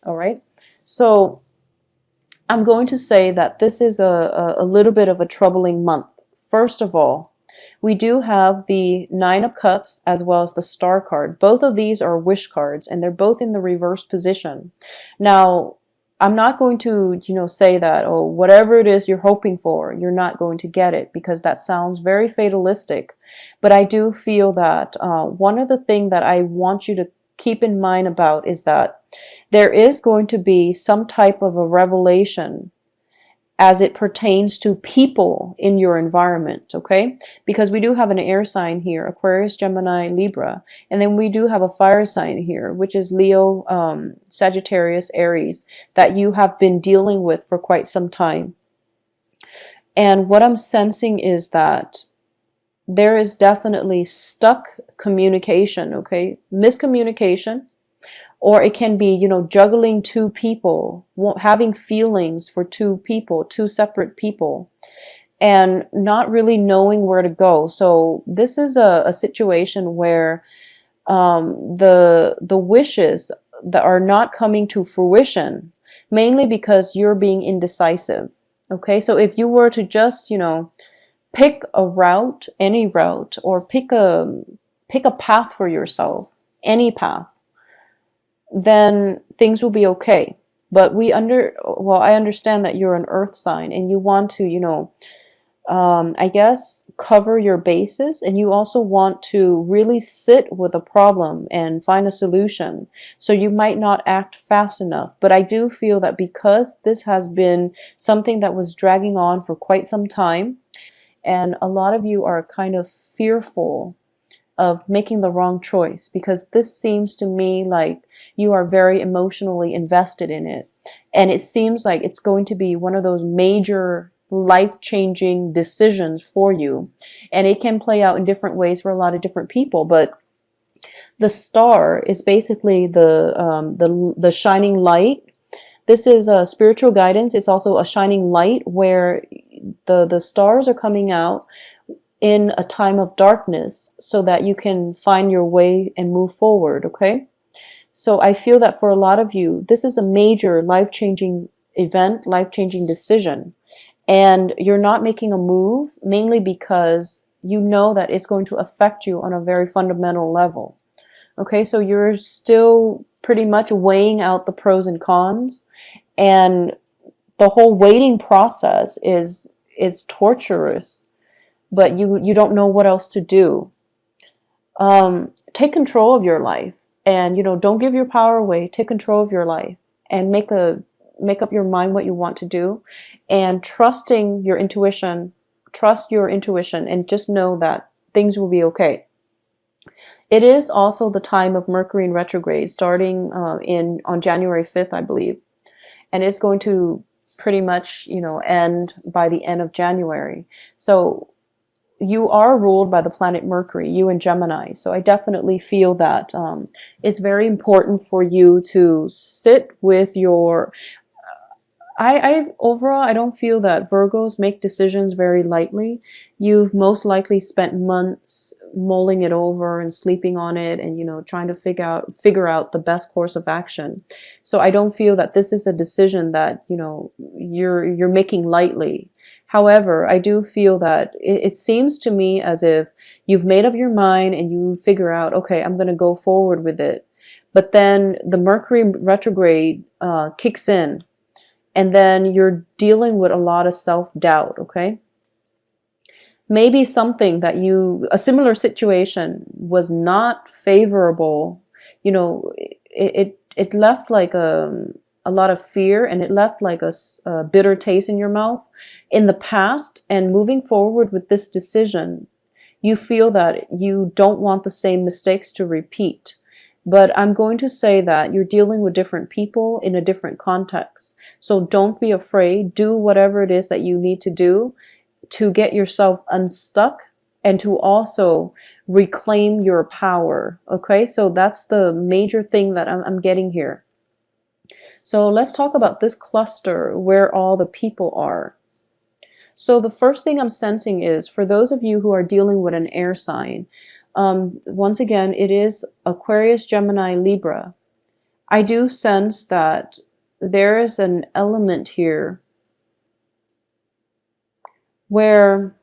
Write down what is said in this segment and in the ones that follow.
All right. So I'm going to say that this is a little bit of a troubling month. First of all, we do have the Nine of Cups as well as the Star card. Both of these are wish cards, and they're both in the reverse position. Now, I'm not going to, say that, oh, whatever it is you're hoping for, you're not going to get it, because that sounds very fatalistic. But I do feel that one of the things that I want you to keep in mind about is that there is going to be some type of a revelation as it pertains to people in your environment, okay? Because we do have an air sign here, Aquarius, Gemini, Libra, and then we do have a fire sign here, which is Leo, Sagittarius, Aries, that you have been dealing with for quite some time. And what I'm sensing is that there is definitely stuck communication, okay? Miscommunication, or it can be, juggling two people, having feelings for two people, two separate people, and not really knowing where to go. So this is a situation where the wishes that are not coming to fruition, mainly because you're being indecisive. Okay, so if you were to just, pick a route, any route, or pick a path for yourself, any path, then things will be okay. But I understand that you're an earth sign and you want to, I guess, cover your bases, and you also want to really sit with a problem and find a solution. So you might not act fast enough. But I do feel that because this has been something that was dragging on for quite some time, and a lot of you are kind of fearful of making the wrong choice, because this seems to me like you are very emotionally invested in it. And it seems like it's going to be one of those major life-changing decisions for you. And it can play out in different ways for a lot of different people. But the star is basically the shining light. This is a spiritual guidance. It's also a shining light where the stars are coming out in a time of darkness so that you can find your way and move forward, okay? So I feel that for a lot of you, this is a major life-changing event, life-changing decision. And you're not making a move mainly because you know that it's going to affect you on a very fundamental level. Okay, so you're still pretty much weighing out the pros and cons, and the whole waiting process is torturous, but you don't know what else to do. Take control of your life, and don't give your power away. Take control of your life and make up your mind what you want to do, and trust your intuition, and just know that things will be okay. It is also the time of Mercury in retrograde, starting on January 5th, I believe, and it's going to pretty much end by the end of January. So you are ruled by the planet Mercury, you and Gemini. So I definitely feel that it's very important for you to sit with your... Overall, I don't feel that Virgos make decisions very lightly. You've most likely spent months mulling it over and sleeping on it, and trying to figure out the best course of action. So I don't feel that this is a decision that you're making lightly. However, I do feel that it seems to me as if you've made up your mind and you figure out, okay, I'm going to go forward with it. But then the Mercury retrograde kicks in, and then you're dealing with a lot of self-doubt, okay? Maybe something that a similar situation was not favorable, it left like a lot of fear, and it left like a bitter taste in your mouth in the past. And moving forward with this decision, you feel that you don't want the same mistakes to repeat. But I'm going to say that you're dealing with different people in a different context. So don't be afraid. Do whatever it is that you need to do to get yourself unstuck and to also reclaim your power. Okay, so that's the major thing that I'm getting here. So let's talk about this cluster where all the people are. So the first thing I'm sensing is, for those of you who are dealing with an air sign, once again, it is Aquarius, Gemini, Libra. I do sense that there is an element here where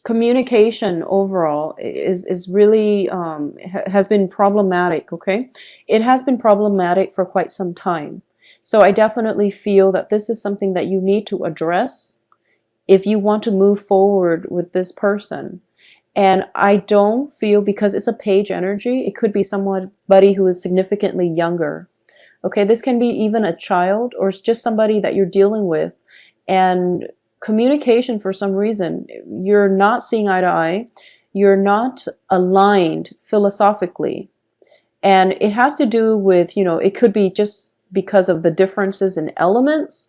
communication overall is really has been problematic. Okay, it has been problematic for quite some time. So I definitely feel that this is something that you need to address if you want to move forward with this person. And I don't feel, because it's a page energy, it could be somebody who is significantly younger. Okay, this can be even a child, or it's just somebody that you're dealing with. And communication, for some reason, you're not seeing eye to eye. You're not aligned philosophically. And it has to do with, it could be just because of the differences in elements,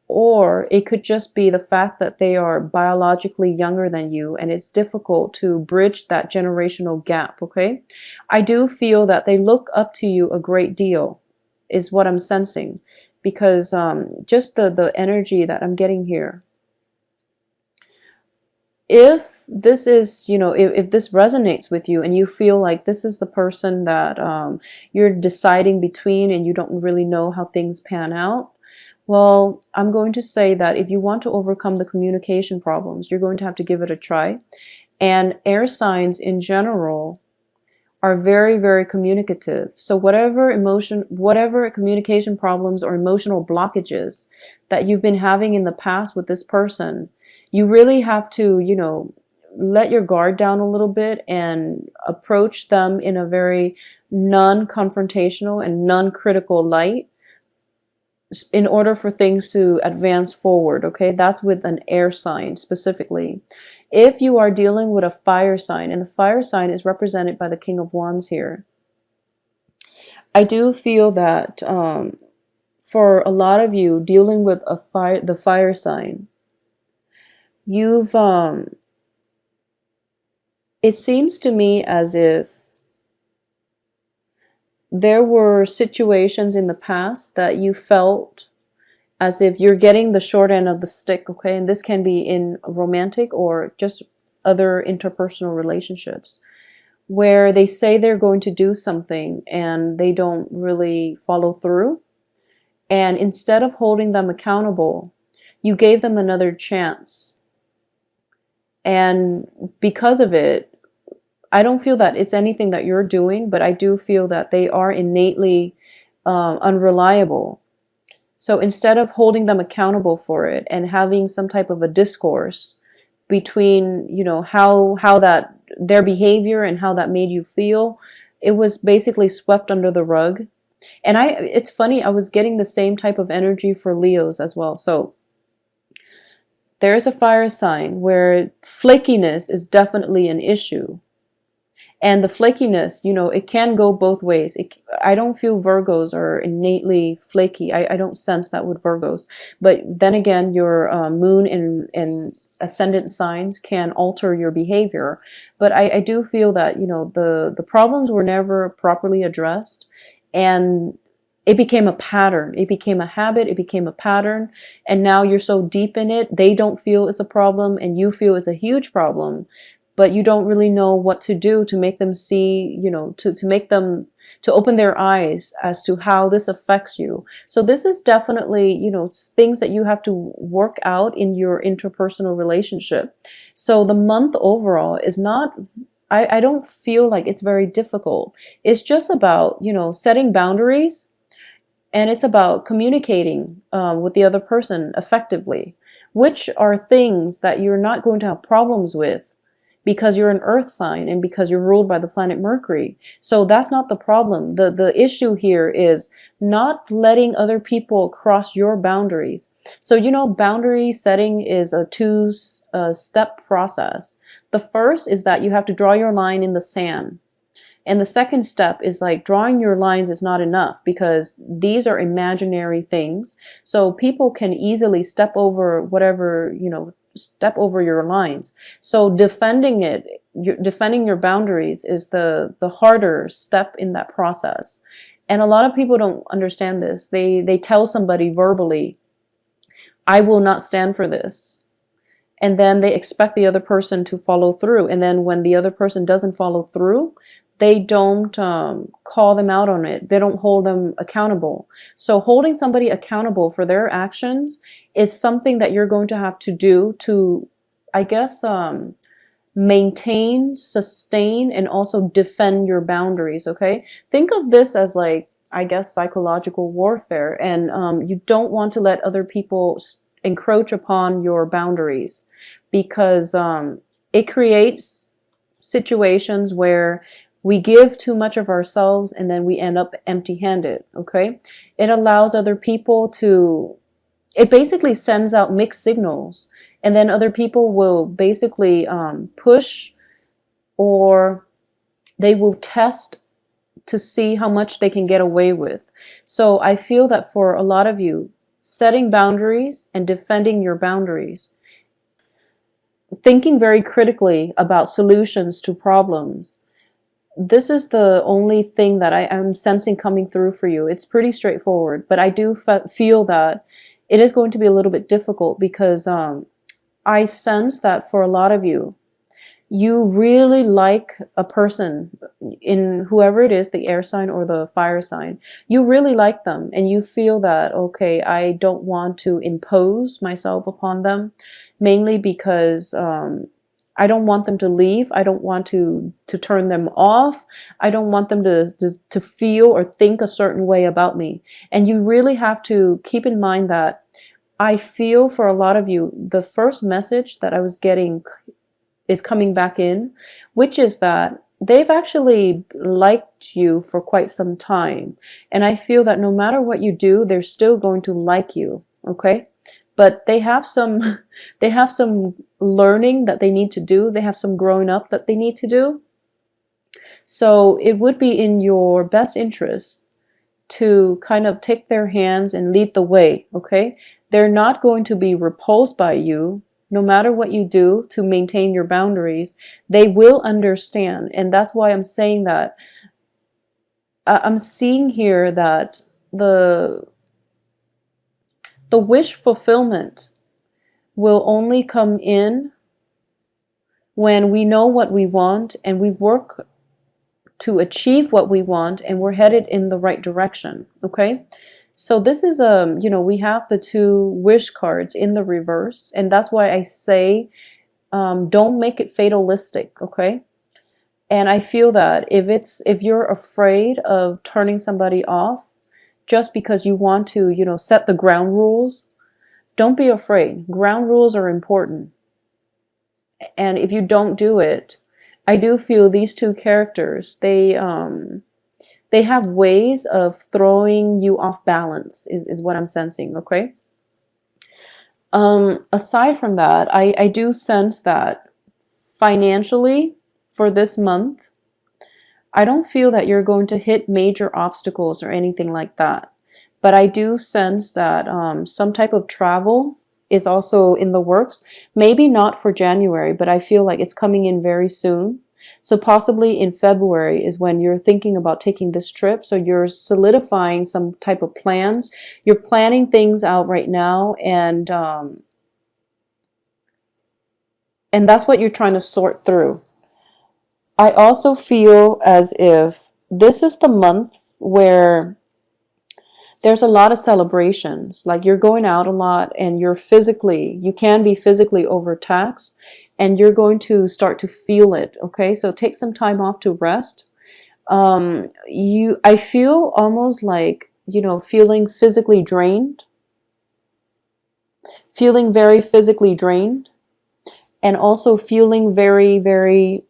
or it could just be the fact that they are biologically younger than you, and it's difficult to bridge that generational gap. Okay, I do feel that they look up to you a great deal, is what I'm sensing, because just the energy that I'm getting here. If this is, if this resonates with you and you feel like this is the person that you're deciding between and you don't really know how things pan out, well, I'm going to say that if you want to overcome the communication problems, you're going to have to give it a try. And air signs in general are very, very communicative. So whatever communication problems or emotional blockages that you've been having in the past with this person, you really have to, let your guard down a little bit and approach them in a very non-confrontational and non-critical light in order for things to advance forward. Okay, that's with an air sign specifically. If you are dealing with a fire sign, and the fire sign is represented by the King of Wands here, I do feel that for a lot of you dealing with the fire sign, you've it seems to me as if there were situations in the past that you felt as if you're getting the short end of the stick. Okay, and this can be in romantic or just other interpersonal relationships, where they say they're going to do something and they don't really follow through. And instead of holding them accountable, you gave them another chance. And because of it, I don't feel that it's anything that you're doing, but I do feel that they are innately unreliable. So instead of holding them accountable for it and having some type of a discourse between, how that their behavior and how that made you feel, it was basically swept under the rug. And it's funny, I was getting the same type of energy for Leos as well. So there's a fire sign where flakiness is definitely an issue. And the flakiness, it can go both ways. I don't feel Virgos are innately flaky. I don't sense that with Virgos. But then again, your moon and ascendant signs can alter your behavior. But I do feel that, the problems were never properly addressed. And it became a pattern. It became a habit. It became a pattern. And now you're so deep in it, they don't feel it's a problem and you feel it's a huge problem. But you don't really know what to do to make them see, to make them, to open their eyes as to how this affects you. So this is definitely, things that you have to work out in your interpersonal relationship. So the month overall is not, I don't feel like it's very difficult. It's just about, setting boundaries, and it's about communicating with the other person effectively, which are things that you're not going to have problems with, because you're an earth sign and because you're ruled by the planet Mercury. So that's not the problem. The issue here is not letting other people cross your boundaries. So, boundary setting is a two-step process. The first is that you have to draw your line in the sand. And the second step is like drawing your lines is not enough, because these are imaginary things. So people can easily step over whatever, step over your lines. So defending your boundaries is the harder step in that process. And a lot of people don't understand this. They tell somebody verbally, I will not stand for this. And then they expect the other person to follow through. And then when the other person doesn't follow through, they don't call them out on it. They don't hold them accountable. So holding somebody accountable for their actions is something that you're going to have to do to, I guess, maintain, sustain, and also defend your boundaries, okay? Think of this as like, I guess, psychological warfare, and you don't want to let other people encroach upon your boundaries, because it creates situations where we give too much of ourselves and then we end up empty-handed, okay? It allows other people to, it basically sends out mixed signals, and then other people will basically push, or they will test to see how much they can get away with. So I feel that for a lot of you, setting boundaries and defending your boundaries, thinking very critically about solutions to problems, this is the only thing that I am sensing coming through for you. It's pretty straightforward, but I do feel that it is going to be a little bit difficult, because I sense that for a lot of you, you really like a person, in whoever it is, the air sign or the fire sign. You really like them, and you feel that, okay, I don't want to impose myself upon them, mainly because I don't want them to leave. I don't want to turn them off. I don't want them to feel or think a certain way about me. And you really have to keep in mind that I feel for a lot of you, the first message that I was getting is coming back in, which is that they've actually liked you for quite some time. And I feel that no matter what you do, they're still going to like you, okay? But they have some they have some learning that they need to do. They have some growing up that they need to do. So it would be in your best interest to kind of take their hands and lead the way, okay? They're not going to be repulsed by you. No matter what you do to maintain your boundaries, they will understand. And that's why I'm saying that I'm seeing here that the wish fulfillment will only come in when we know what we want and we work to achieve what we want, and we're headed in the right direction, okay? So this is, you know, we have the two wish cards in the reverse, and that's why I say don't make it fatalistic, okay? And I feel that if you're afraid of turning somebody off just because you want to, you know, set the ground rules, don't be afraid. Ground rules are important. And if you don't do it, I do feel these two characters, they have ways of throwing you off balance, is what I'm sensing, okay? Aside from that, I do sense that financially for this month, I don't feel that you're going to hit major obstacles or anything like that. But I do sense that some type of travel is also in the works. Maybe not for January, but I feel like it's coming in very soon. So possibly in February is when you're thinking about taking this trip. So you're solidifying some type of plans. You're planning things out right now, and that's what you're trying to sort through. I also feel as if this is the month where there's a lot of celebrations. Like you're going out a lot, and you can be physically overtaxed, and you're going to start to feel it, okay? So take some time off to rest. I feel almost like, you know, feeling physically drained, feeling very physically drained, and also feeling very, very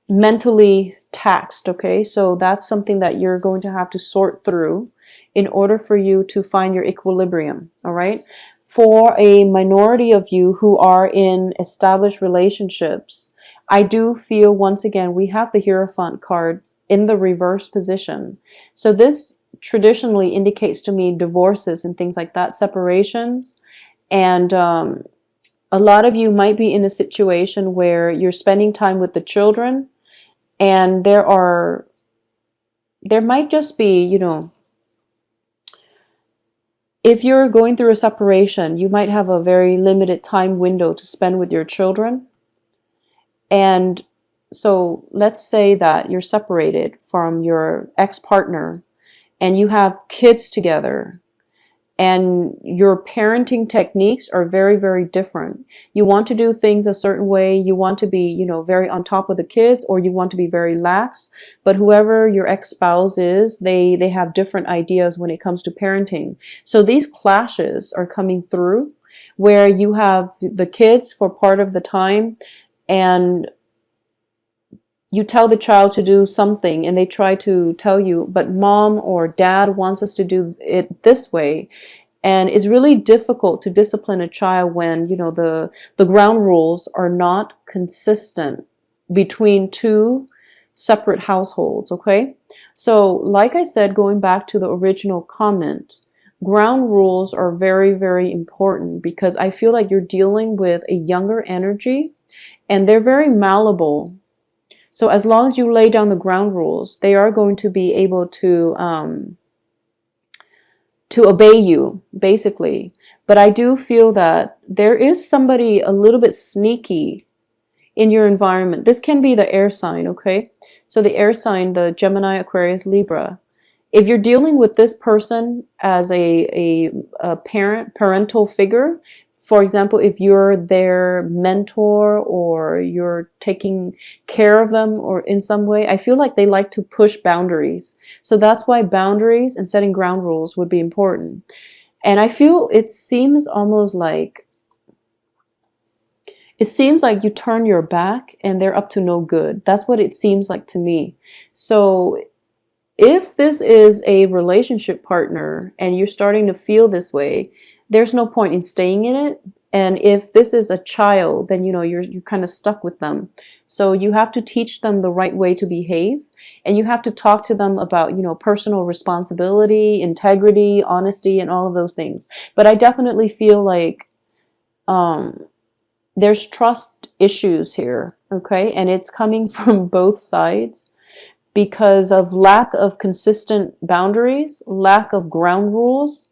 mentally taxed, okay? So that's something that you're going to have to sort through in order for you to find your equilibrium, all right? For a minority of you who are in established relationships, I do feel, once again, we have the Hierophant card in the reverse position. So this traditionally indicates to me divorces and things like that, separations. And a lot of you might be in a situation where you're spending time with the children, and there might just be, you know, if you're going through a separation, you might have a very limited time window to spend with your children. And So let's say that you're separated from your ex-partner and you have kids together, and your parenting techniques are very, very different. You want to do things a certain way. You want to be, very on top of the kids, or you want to be very lax. But whoever your ex-spouse is, they have different ideas when it comes to parenting. So these clashes are coming through where you have the kids for part of the time, and you tell the child to do something and they try to tell you, but mom or dad wants us to do it this way. And it's really difficult to discipline a child when, the ground rules are not consistent between two separate households, okay? So like I said, going back to the original comment, ground rules are very, very important because I feel like you're dealing with a younger energy and they're very malleable. So as long as you lay down the ground rules, they are going to be able to obey you, basically. But I do feel that there is somebody a little bit sneaky in your environment. This can be the air sign, okay? So the air sign, the Gemini, Aquarius, Libra. If you're dealing with this person as a parental figure, for example, if you're their mentor or you're taking care of them or in some way, I feel like they like to push boundaries. So that's why boundaries and setting ground rules would be important. And I feel it seems like you turn your back and they're up to no good. That's what it seems like to me. So if this is a relationship partner and you're starting to feel this way, there's no point in staying in it. And if this is a child, then you're kind of stuck with them. So you have to teach them the right way to behave, and you have to talk to them about personal responsibility, integrity, honesty, and all of those things. But I definitely feel like there's trust issues here, okay? And it's coming from both sides because of lack of consistent boundaries, lack of ground rules,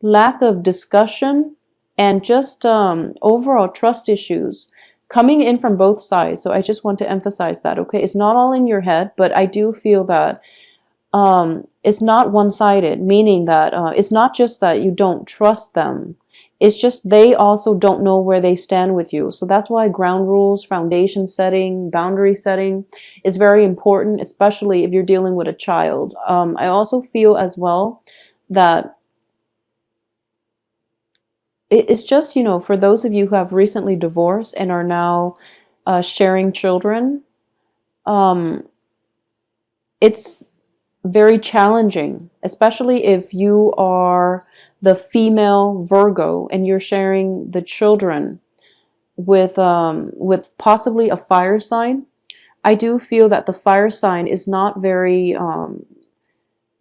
lack of discussion, and just overall trust issues coming in from both sides. So I just want to emphasize that, okay? It's not all in your head, but I do feel that it's not one-sided, meaning that it's not just that you don't trust them. It's just they also don't know where they stand with you. So that's why ground rules, foundation setting, boundary setting is very important, especially if you're dealing with a child. I also feel as well that it's just, for those of you who have recently divorced and are now sharing children, it's very challenging, especially if you are the female Virgo and you're sharing the children with possibly a fire sign. I do feel that the fire sign is not very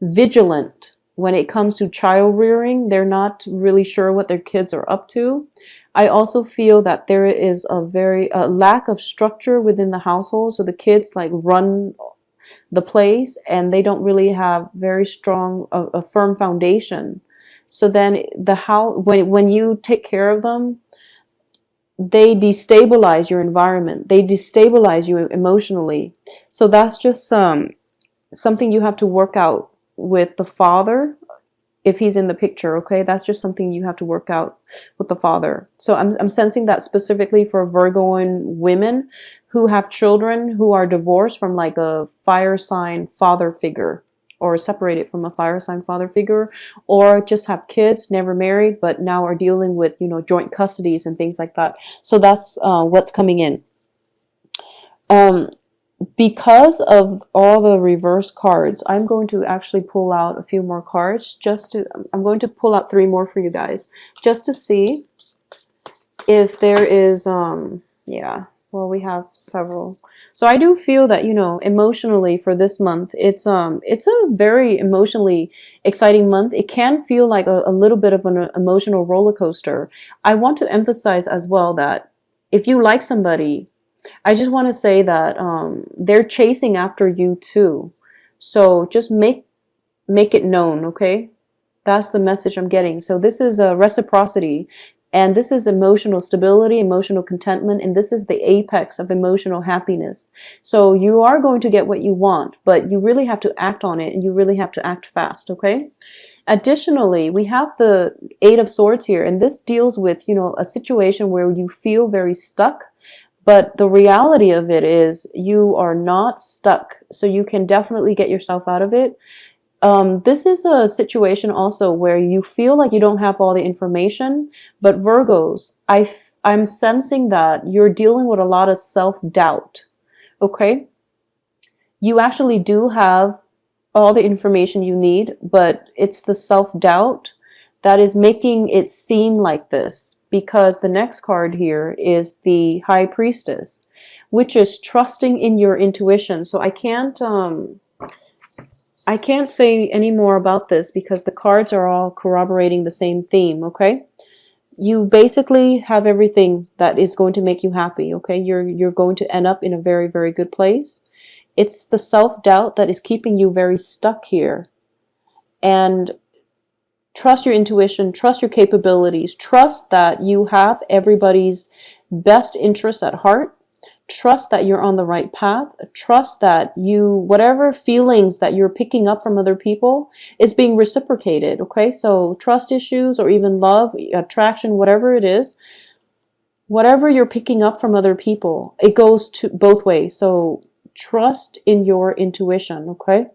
vigilant when it comes to child rearing. They're not really sure what their kids are up to. I also feel that there is a very lack of structure within the household. So the kids like run the place and they don't really have very strong, a firm foundation. So then the house, when you take care of them, they destabilize your environment. They destabilize you emotionally. So that's just something you have to work out with the father if he's in the picture, okay? That's just something you have to work out with the father. So I'm sensing that specifically for Virgoan women who have children who are divorced from like a fire sign father figure, or separated from a fire sign father figure, or just have kids, never married, but now are dealing with, joint custodies and things like that. So that's what's coming in. Because of all the reverse cards, I'm going to actually pull out a few more cards I'm going to pull out 3 more for you guys, just to see if there is, yeah, well, we have several. So I do feel that, emotionally for this month, it's a very emotionally exciting month. It can feel like a little bit of an emotional roller coaster. I want to emphasize as well that if you like somebody, I just want to say that they're chasing after you too. So just make it known, okay? That's the message I'm getting. So this is a reciprocity. And this is emotional stability, emotional contentment, and this is the apex of emotional happiness. So you are going to get what you want, but you really have to act on it, and you really have to act fast, okay? Additionally, we have the Eight of Swords here, and this deals with, a situation where you feel very stuck, but the reality of it is you are not stuck. So you can definitely get yourself out of it. This is a situation also where you feel like you don't have all the information, but Virgos, I'm sensing that you're dealing with a lot of self-doubt, okay? You actually do have all the information you need, but it's the self-doubt that is making it seem like this, because the next card here is the High Priestess, which is trusting in your intuition. So I can't say any more about this because the cards are all corroborating the same theme, okay? You basically have everything that is going to make you happy, okay? You're going to end up in a very, very good place. It's the self-doubt that is keeping you very stuck here. And trust your intuition, trust your capabilities, trust that you have everybody's best interests at heart. Trust that you're on the right path. Trust that whatever feelings that you're picking up from other people is being reciprocated, okay? So trust issues or even love, attraction, whatever it is, whatever you're picking up from other people, it goes to both ways. So trust in your intuition, okay?